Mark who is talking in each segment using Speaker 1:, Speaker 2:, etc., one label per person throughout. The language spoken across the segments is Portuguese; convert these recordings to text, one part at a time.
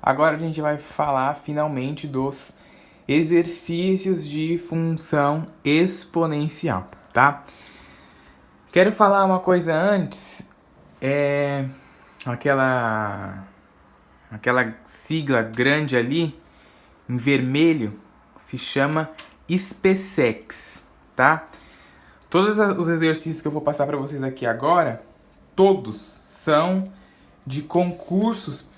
Speaker 1: Agora a gente vai falar finalmente dos exercícios de função exponencial, tá? Quero falar uma coisa antes, aquela sigla grande ali, em vermelho, se chama SpaceX, tá? Todos os exercícios que eu vou passar para vocês aqui agora, todos são de concursos,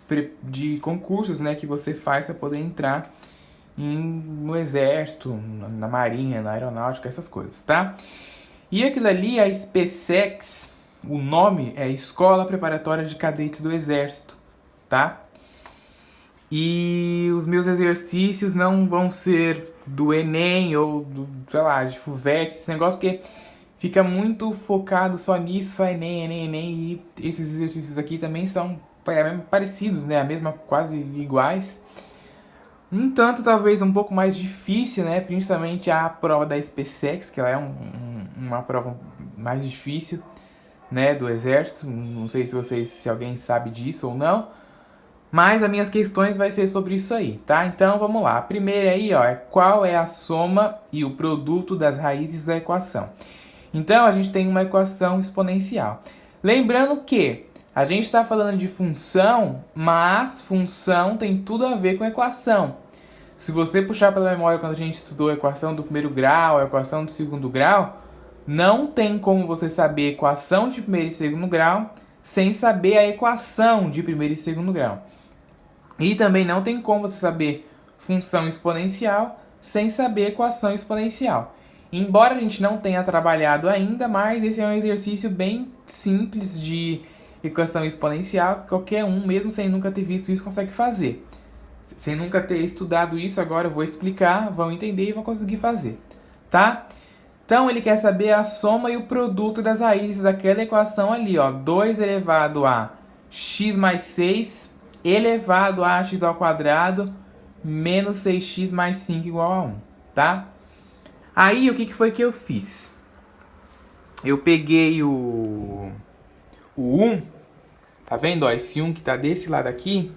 Speaker 1: né, que você faz para poder entrar no exército, na marinha, na aeronáutica, essas coisas, tá? E aquilo ali, a SpaceX, o nome é Escola Preparatória de Cadetes do Exército, tá? E os meus exercícios não vão ser do Enem ou do, sei lá, de FUVEST, esse negócio, porque fica muito focado só nisso, só Enem, Enem, Enem, e esses exercícios aqui também são parecidos, né? A mesma, quase iguais. Um tanto, talvez, um pouco mais difícil, né? Principalmente a prova da SpaceX, que ela é uma prova mais difícil, né? Do Exército. Não sei se alguém sabe disso ou não. Mas as minhas questões vai ser sobre isso aí, tá? Então, vamos lá. A primeira aí, ó, é qual é a soma e o produto das raízes da equação. Então, a gente tem uma equação exponencial. Lembrando que a gente está falando de função, mas função tem tudo a ver com equação. Se você puxar pela memória quando a gente estudou a equação do primeiro grau, a equação do segundo grau, não tem como você saber a equação de primeiro e segundo grau sem saber a equação de primeiro e segundo grau. E também não tem como você saber função exponencial sem saber equação exponencial. Embora a gente não tenha trabalhado ainda, mas esse é um exercício bem simples de equação exponencial, que qualquer um, mesmo sem nunca ter visto isso, consegue fazer. Sem nunca ter estudado isso, agora eu vou explicar, vão entender e vão conseguir fazer, tá? Então ele quer saber a soma e o produto das raízes daquela equação ali, ó, 2 elevado a x mais 6 elevado a x ao quadrado menos 6x mais 5 igual a 1, tá? Aí, o que foi que eu fiz? Eu peguei o 1, tá vendo? Ó, esse 1 que tá desse lado aqui,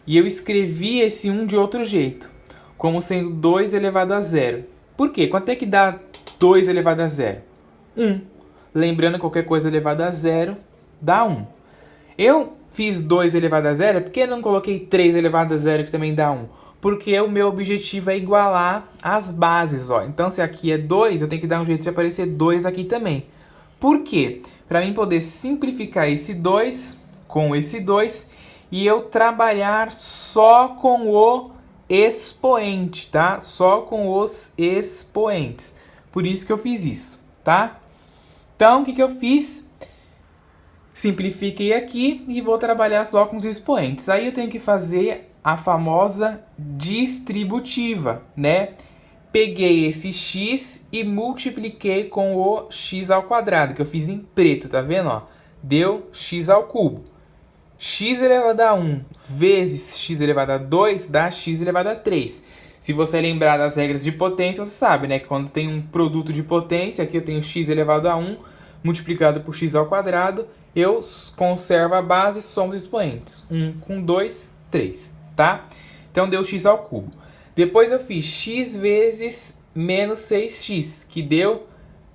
Speaker 1: e eu escrevi esse 1 de outro jeito, como sendo 2 elevado a 0. Por quê? Quanto é que dá 2 elevado a 0? 1. Lembrando que qualquer coisa elevada a 0 dá 1. Eu fiz 2 elevado a 0, por que eu não coloquei 3 elevado a 0 que também dá 1? Porque o meu objetivo é igualar as bases, ó. Então, se aqui é 2, eu tenho que dar um jeito de aparecer 2 aqui também. Por quê? Para mim poder simplificar esse 2 com esse 2 e eu trabalhar só com o expoente, tá? Só com os expoentes. Por isso que eu fiz isso, tá? Então, o que eu fiz? Simplifiquei aqui e vou trabalhar só com os expoentes. Aí eu tenho que fazer a famosa distributiva, né? Peguei esse x e multipliquei com o x ao quadrado, que eu fiz em preto, tá vendo? Ó? Deu x ao cubo. X elevado a 1 vezes x elevado a 2 dá x elevado a 3. Se você lembrar das regras de potência, você sabe, né? Que quando tem um produto de potência, aqui eu tenho x elevado a 1 multiplicado por x ao quadrado, eu conservo a base e somo os expoentes. 1 com 2, 3, tá? Então deu x ao cubo. Depois eu fiz x vezes menos 6x, que deu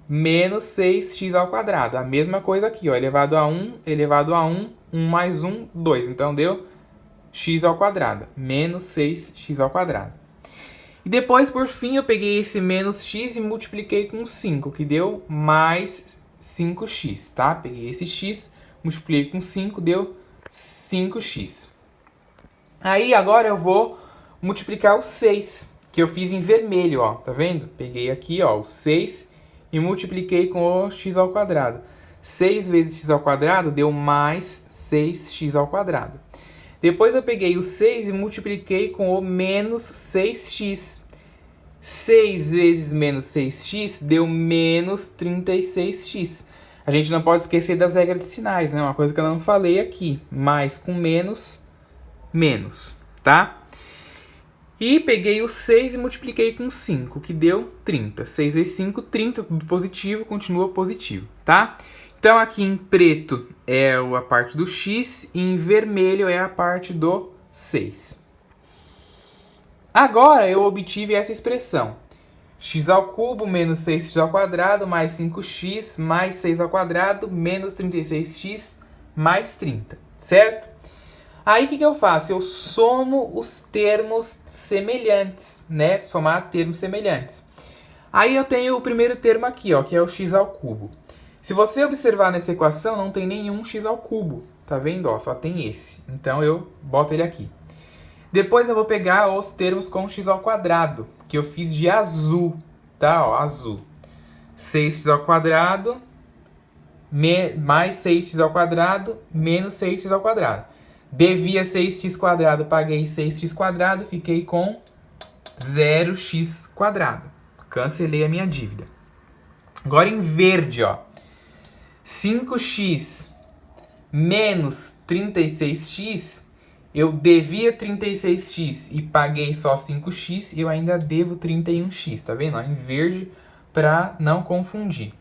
Speaker 1: menos 6x ao quadrado. A mesma coisa aqui, ó, elevado a 1, 1 mais 1, 2. Então deu x ao quadrado, menos 6x ao quadrado. E depois, por fim, eu peguei esse menos x e multipliquei com 5, que deu mais 5x, tá? Peguei esse x, multipliquei com 5, deu 5x. Aí, agora eu vou multiplicar o 6, que eu fiz em vermelho, ó. Tá vendo? Peguei aqui, ó, o 6 e multipliquei com o x ao quadrado. 6 vezes x ao quadrado deu mais 6x ao quadrado. Depois eu peguei o 6 e multipliquei com o menos 6x. 6 vezes menos 6x deu menos 36x. A gente não pode esquecer das regras de sinais, né? Uma coisa que eu não falei aqui. Mais com menos, menos, tá? E peguei o 6 e multipliquei com 5, que deu 30. 6 vezes 5, 30, tudo positivo, continua positivo, tá? Então aqui em preto é a parte do x e em vermelho é a parte do 6. Agora eu obtive essa expressão. X ao cubo menos 6x ao quadrado mais 5x mais 6 ao quadrado menos 36x mais 30, certo? Aí o que eu faço? Eu somo os termos semelhantes, né? Somar termos semelhantes. Aí eu tenho o primeiro termo aqui, ó, que é o x ao cubo. Se você observar nessa equação, não tem nenhum x ao cubo, tá vendo? Ó, só tem esse. Então eu boto ele aqui. Depois eu vou pegar os termos com x ao quadrado, que eu fiz de azul, tá? Ó, azul. 6x ao quadrado mais 6x ao quadrado menos 6x ao quadrado. Devia 6x quadrado, paguei 6x quadrado, fiquei com 0x quadrado. Cancelei a minha dívida. Agora em verde, ó. 5x menos 36x, eu devia 36x e paguei só 5x, eu ainda devo 31x, tá vendo? Em verde, para não confundir.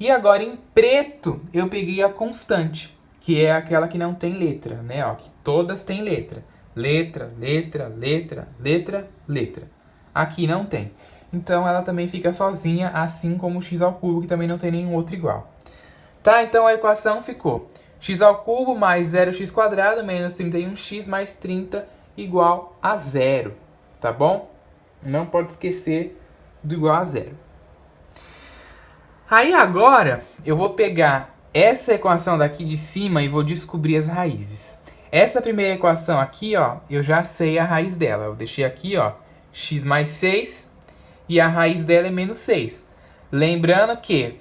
Speaker 1: E agora em preto, eu peguei a constante, que é aquela que não tem letra, né? Ó, que todas têm letra. Letra, letra, letra, letra, letra. Aqui não tem. Então ela também fica sozinha, assim como o x ao cubo, que também não tem nenhum outro igual. Tá? Então a equação ficou x ao cubo mais 0x quadrado menos 31x mais 30 igual a 0. Tá bom? Não pode esquecer do igual a 0. Aí agora eu vou pegar essa equação daqui de cima e vou descobrir as raízes. Essa primeira equação aqui, ó, eu já sei a raiz dela. Eu deixei aqui, ó, x mais 6 e a raiz dela é menos 6. Lembrando que,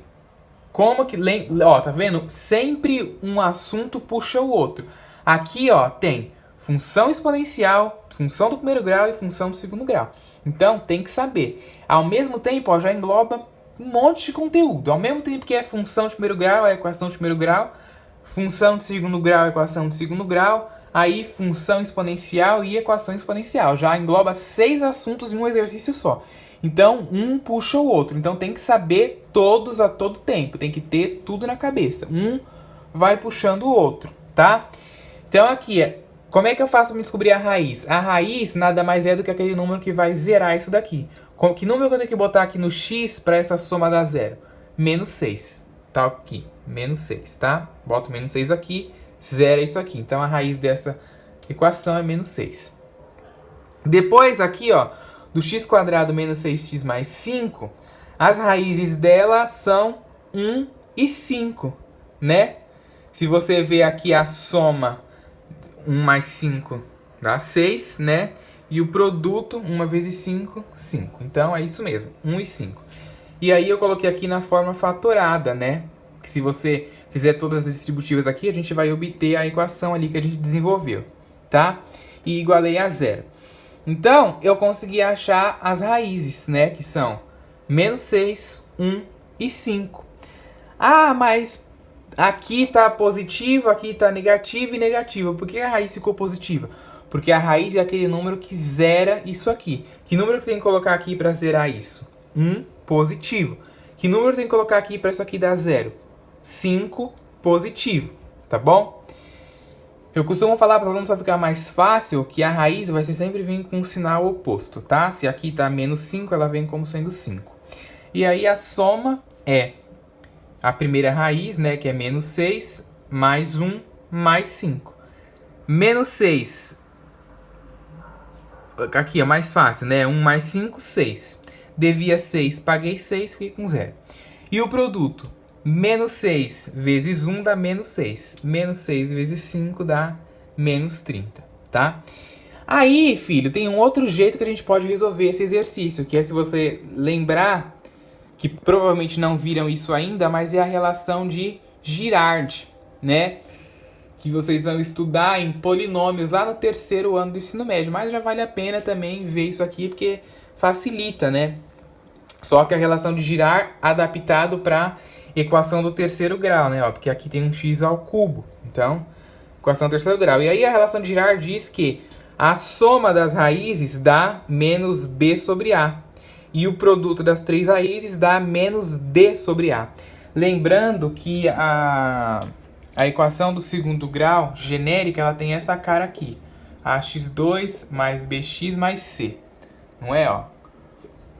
Speaker 1: ó, tá vendo? Sempre um assunto puxa o outro. Aqui, ó, tem função exponencial, função do primeiro grau e função do segundo grau. Então, tem que saber. Ao mesmo tempo, ó, já engloba um monte de conteúdo. Ao mesmo tempo que é função de primeiro grau, é equação de primeiro grau, função de segundo grau, equação de segundo grau, aí função exponencial e equação exponencial. Já engloba 6 assuntos em um exercício só. Então, um puxa o outro. Então, tem que saber todos a todo tempo. Tem que ter tudo na cabeça. Um vai puxando o outro, tá? Então, aqui, como é que eu faço para descobrir a raiz? A raiz nada mais é do que aquele número que vai zerar isso daqui. Que número que eu tenho que botar aqui no x para essa soma dar zero? Menos 6. Tá aqui, menos 6, tá? Boto menos 6 aqui, zero é isso aqui. Então, a raiz dessa equação é menos 6. Depois, aqui, ó, do x quadrado menos 6x mais 5, as raízes dela são 1 e 5, né? Se você ver aqui a soma, 1 mais 5 dá 6, né? E o produto, 1 vezes 5, 5. Então, é isso mesmo, 1 e 5. E aí eu coloquei aqui na forma fatorada, né? Que se você fizer todas as distributivas aqui, a gente vai obter a equação ali que a gente desenvolveu, tá? E igualei a 0. Então, eu consegui achar as raízes, né? Que são menos 6, 1 e 5. Ah, mas aqui tá positivo, aqui tá negativo e negativo. Por que a raiz ficou positiva? Porque a raiz é aquele número que zera isso aqui. Que número que tem que colocar aqui para zerar isso? 1 positivo. Que número tem que colocar aqui para isso aqui dar 0? 5 positivo, tá bom? Eu costumo falar para os alunos para ficar mais fácil que a raiz vai sempre vir com um sinal oposto, tá? Se aqui tá menos 5, ela vem como sendo 5. E aí a soma é a primeira raiz, né, que é menos 6, mais 1, mais 5. Menos 6, aqui é mais fácil, né? 1 mais 5, 6. Devia 6, paguei 6, fiquei com 0. E o produto? Menos 6 vezes 1 dá menos 6. Menos 6 vezes 5 dá menos 30, tá? Aí, filho, tem um outro jeito que a gente pode resolver esse exercício, que é se você lembrar, que provavelmente não viram isso ainda, mas é a relação de Girard, né? Que vocês vão estudar em polinômios lá no terceiro ano do ensino médio. Mas já vale a pena também ver isso aqui, porque facilita, né? Só que a relação de Girard adaptado para equação do terceiro grau, né? Ó, porque aqui tem um x ao cubo. Então, equação do terceiro grau. E aí a relação de Girard diz que a soma das raízes dá menos b sobre a. E o produto das três raízes dá menos d sobre a. Lembrando que a equação do segundo grau, genérica, ela tem essa cara aqui. ax2 mais bx mais c. Não é, ó?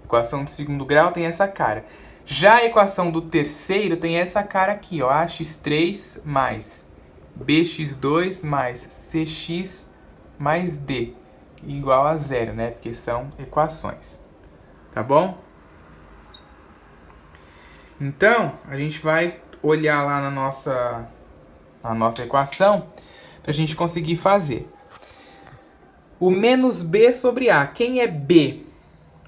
Speaker 1: Equação do segundo grau tem essa cara. Já a equação do terceiro tem essa cara aqui, ó. ax3 mais bx2 mais cx mais d igual a zero, né? Porque são equações. Tá bom? Então, a gente vai olhar lá na nossa equação para a gente conseguir fazer. O menos b sobre a. Quem é b?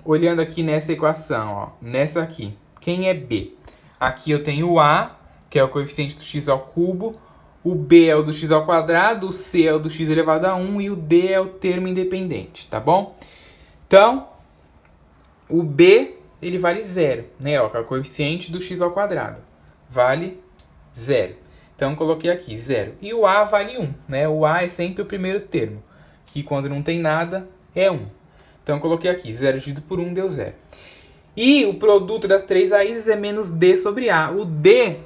Speaker 1: Olhando aqui nessa equação, ó, nessa aqui. Quem é b? Aqui eu tenho o a, que é o coeficiente do x ao cubo. O b é o do x ao quadrado. O c é o do x elevado a 1. E o d é o termo independente, tá bom? Então, o b, ele vale zero, né? Ó, que é o coeficiente do x ao quadrado. Vale zero. Então, coloquei aqui, zero. E o a vale 1, né? O a é sempre o primeiro termo, que quando não tem nada, é 1. Então, coloquei aqui, 0 dividido por 1 deu 0. E o produto das três raízes é menos d sobre a. O d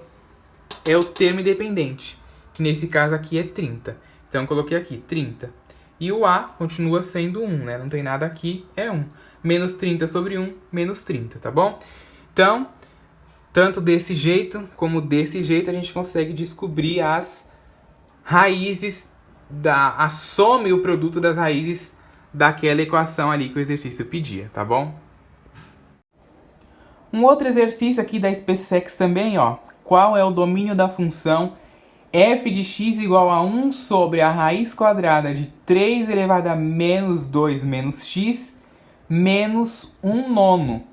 Speaker 1: é o termo independente, que nesse caso aqui é 30. Então, coloquei aqui, 30. E o a continua sendo 1, né? Não tem nada aqui, é 1. Menos 30 sobre 1, menos 30, tá bom? Então, tanto desse jeito como desse jeito, a gente consegue descobrir as raízes, a soma e o produto das raízes daquela equação ali que o exercício pedia, tá bom? Um outro exercício aqui da SpaceX também, ó. Qual é o domínio da função f de x igual a 1 sobre a raiz quadrada de 3 elevado a menos 2 menos x menos 1 nono?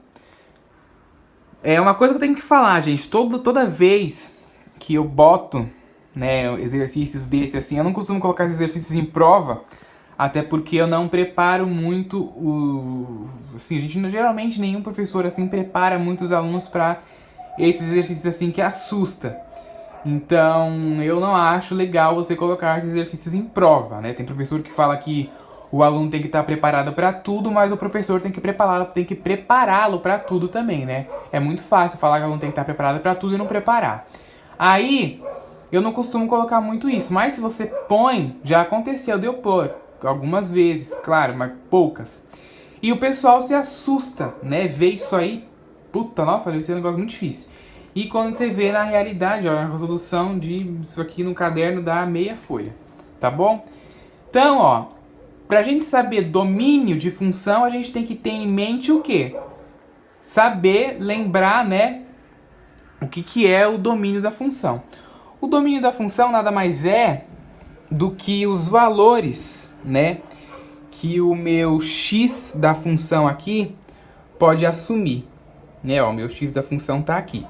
Speaker 1: É uma coisa que eu tenho que falar, gente. Toda vez que eu boto, né, exercícios desse assim, eu não costumo colocar esses exercícios em prova, até porque eu não preparo muito assim, a gente geralmente nenhum professor assim prepara muitos alunos para esses exercícios assim que assusta. Então, eu não acho legal você colocar esses exercícios em prova, né? Tem professor que fala que o aluno tem que estar preparado para tudo, mas o professor tem que prepará-lo para tudo também, né? É muito fácil falar que o aluno tem que estar preparado para tudo e não preparar. Aí, eu não costumo colocar muito isso, mas se você põe, já aconteceu de eu pôr algumas vezes, claro, mas poucas. E o pessoal se assusta, né? Vê isso aí, puta, nossa, deve ser um negócio muito difícil. E quando você vê na realidade, ó, a resolução de isso aqui no caderno dá meia folha, tá bom? Então, ó, pra gente saber domínio de função, a gente tem que ter em mente o quê? Saber, lembrar, né, o que é o domínio da função. O domínio da função nada mais é do que os valores, né, que o meu x da função aqui pode assumir. Né, ó, o meu x da função tá aqui.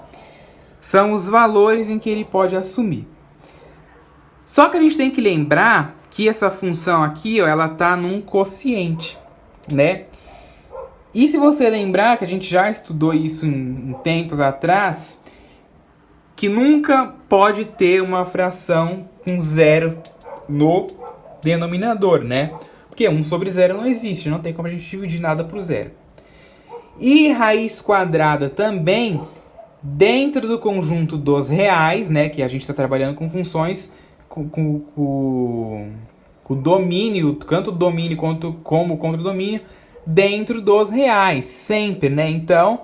Speaker 1: São os valores em que ele pode assumir. Só que a gente tem que lembrar que essa função aqui, ó, ela tá num quociente, né? E se você lembrar que a gente já estudou isso em tempos atrás, que nunca pode ter uma fração com zero no denominador, né? Porque 1 sobre 0 não existe, não tem como a gente dividir nada por zero. E raiz quadrada também, dentro do conjunto dos reais, né? Que a gente está trabalhando com funções com domínio, tanto domínio como contra-domínio, dentro dos reais, sempre, né? Então,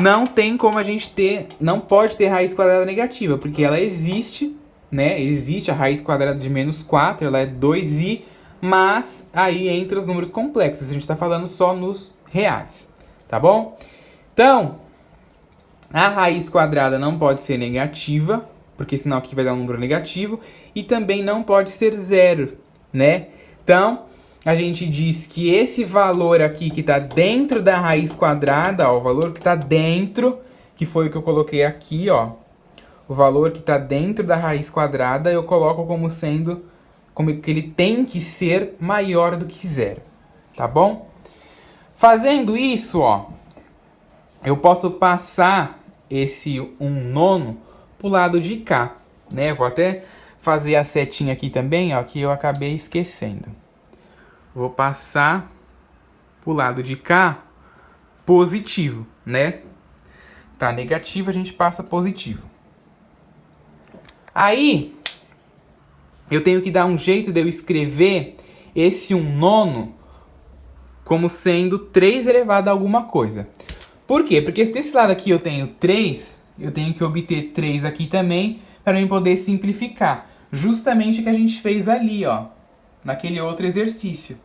Speaker 1: não tem como a gente ter, não pode ter raiz quadrada negativa, porque ela existe, né? Existe a raiz quadrada de menos 4, ela é 2i, mas aí entra os números complexos, a gente está falando só nos reais, tá bom? Então, a raiz quadrada não pode ser negativa, porque senão aqui vai dar um número negativo, e também não pode ser zero, né? Então, a gente diz que esse valor aqui que está dentro da raiz quadrada, ó, o valor que está dentro, que foi o que eu coloquei aqui, ó, o valor que está dentro da raiz quadrada, eu coloco como sendo, como que ele tem que ser maior do que zero, tá bom? Fazendo isso, ó, eu posso passar esse 1 nono pro lado de cá, né? Vou até fazer a setinha aqui também, ó, que eu acabei esquecendo. Vou passar pro lado de cá positivo, né? Tá negativo, a gente passa positivo. Aí, eu tenho que dar um jeito de eu escrever esse 1/9 como sendo 3 elevado a alguma coisa. Por quê? Porque se desse lado aqui eu tenho 3, eu tenho que obter 3 aqui também para eu poder simplificar. Justamente o que a gente fez ali, ó, naquele outro exercício.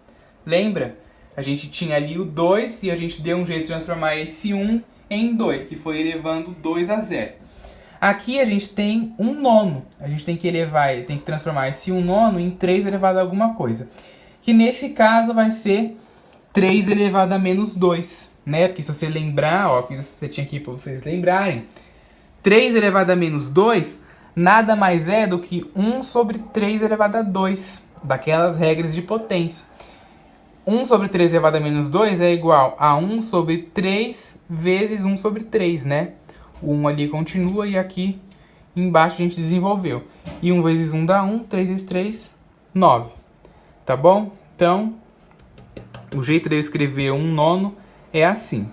Speaker 1: Lembra? A gente tinha ali o 2 e a gente deu um jeito de transformar esse 1 em 2, que foi elevando 2 a 0. Aqui a gente tem 1/9. A gente tem que transformar esse 1/9 em 3 elevado a alguma coisa. Que nesse caso vai ser 3 elevado a menos 2, né? Porque se você lembrar, ó, fiz essa setinha aqui para vocês lembrarem. 3 elevado a menos 2 nada mais é do que 1 sobre 3 elevado a 2, daquelas regras de potência. 1 sobre 3 elevado a menos 2 é igual a 1 sobre 3 vezes 1 sobre 3, né? O 1 ali continua e aqui embaixo a gente desenvolveu. E 1 vezes 1 dá 1, 3 vezes 3, 9. Tá bom? Então, o jeito de eu escrever 1/9 é assim.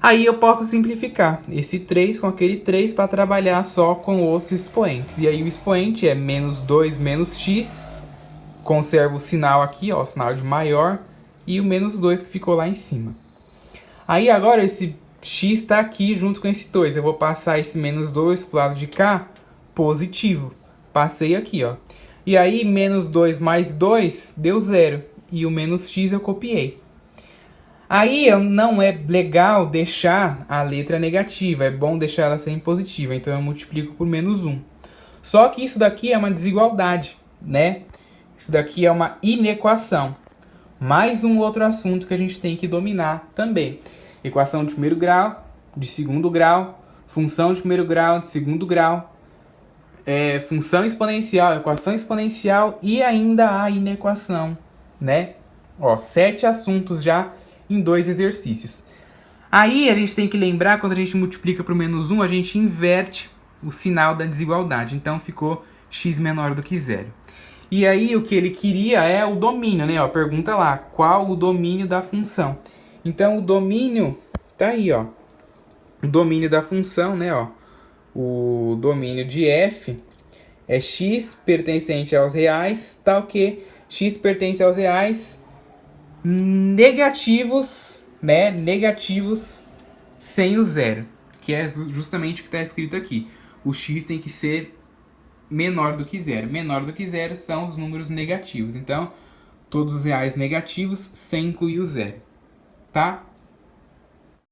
Speaker 1: Aí eu posso simplificar esse 3 com aquele 3 para trabalhar só com os expoentes. E aí o expoente é menos 2 menos x. Conservo o sinal aqui, ó, o sinal de maior. E o menos 2 que ficou lá em cima. Aí agora esse x está aqui junto com esse 2. Eu vou passar esse menos 2 para o lado de cá, positivo. Passei aqui, ó. E aí menos 2 mais 2 deu 0. E o menos x eu copiei. Aí não é legal deixar a letra negativa, é bom deixar ela sempre positiva, então eu multiplico por menos 1. Só que isso daqui é uma desigualdade, né? Isso daqui é uma inequação. Mais um outro assunto que a gente tem que dominar também. Equação de primeiro grau, de segundo grau, função de primeiro grau, de segundo grau, função exponencial, equação exponencial e ainda a inequação, né? Ó, 7 assuntos já em 2 exercícios. Aí a gente tem que lembrar, quando a gente multiplica por menos 1, a gente inverte o sinal da desigualdade. Então ficou x menor do que 0. E aí o que ele queria é o domínio, né? Ó, pergunta lá, qual o domínio da função? Então o domínio tá aí, ó. O domínio da função, né, ó. O domínio de f é x pertencente aos reais, tal que x pertence aos reais negativos, né? Negativos sem o 0, que é justamente o que está escrito aqui. O x tem que ser menor do que 0. Menor do que 0 são os números negativos. Então, todos os reais negativos sem incluir o 0, tá?